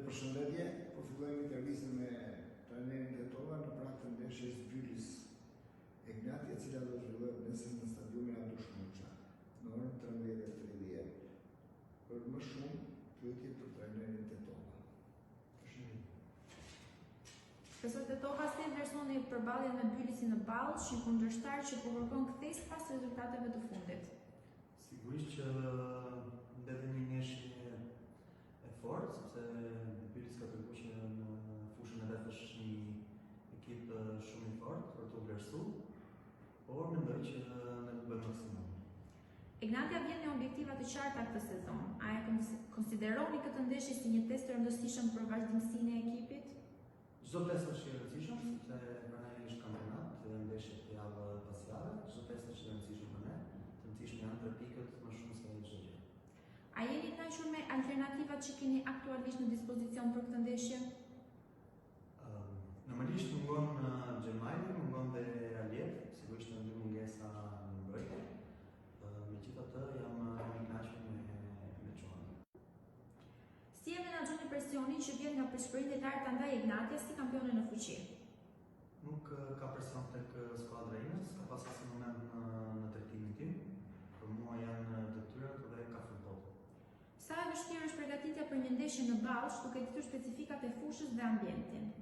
Përshëndetje, po fillojmë intervistën me trajnerin Tetova në prag të ndeshjes Bylis Egnati, e cila do zhvillohet nesër në stadiumin Abdush Muça, në orën 13:30. Për më shumë, pyetje për trajnerin Tetova. Profesor Tetova, si vlerësoni përballjen me Bylisin në Ballsh, një kundërshtar që po kërkon kthesë pas rezultateve të fundit? Sigurisht që mbetën një ndeshje e fortë, sepse Bylis ka treguar që në fushën e vet është një ekip shumë i fortë për të vlerësuar, por mendoj që ne do bëjmë maksimum. Egnati vjen me objektiva të qarta këtë sezon. A e konsideroni këtë ndeshje si një test të rëndësishëm për vazhdimsinë e ekipit? Çdo test është i rëndësishëm, sepse për ne është kampionat, dhe ndeshjet javë pas jave, çdo test është i rëndësishëm për ne. Të rëndësishme janë 3 pikët më shumë se çdo gjë. A jeni të kënaqur me alternativat që keni aktualisht në dispozicion për këtë ndeshje? Normalisht mungon Xhemajli, mungon dhe Aliev, sigurisht në dy mungesa në mbrojtje. Megjithatë jam i kënaqur me çuan. Si e menaxhoni presionin që vjen nga përshpëritjet e larta ndaj Ignatia si kampione në fuqi? Nuk ka presion tek skuadra ime, ka pas asnjë moment në trajtimin tim. Për mua janë detyrat dhe ka futboll. Sa e vështirë është përgatitja për një ndeshje në Ballsh, duke ditur specifikat e fushës dhe ambientin?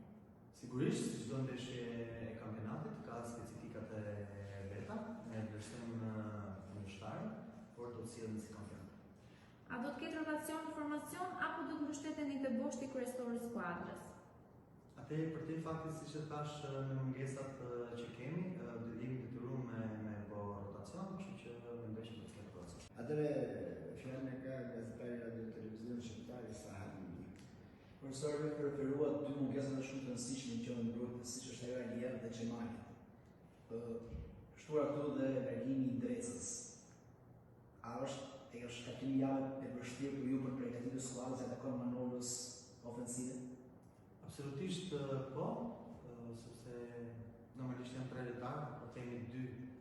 Sigurisht, çdo ndeshje e kampionatit ka specifikat e veta, ne vlerësojmë kundërshtarën, por do të sillen si kampion. A do të ketë rotacion në formacion apo do të mbështeteni te boshti kryesor i skuadrës? Atë për të faktin siç e thash në mungesat që kemi, do jemi detyruar me rotacion, kështu që mendoj që do të ketë rotacion. Atëre fjalën e ka gazetari radio televizion shqiptar Isa Halimi. Profesori referuat dy mungesat shumë të rëndësishme që në mbrojtje, siç është ajo Aliev dhe Xhemajli. Shtuar këtu dhe largimi i Drecës. A është takimi javë e vështirë për ju për përgatitjen e skuadrës që takon manovrës ofensive? Absolutisht po, sepse normalisht janë 3 lojtarë, por kemi 2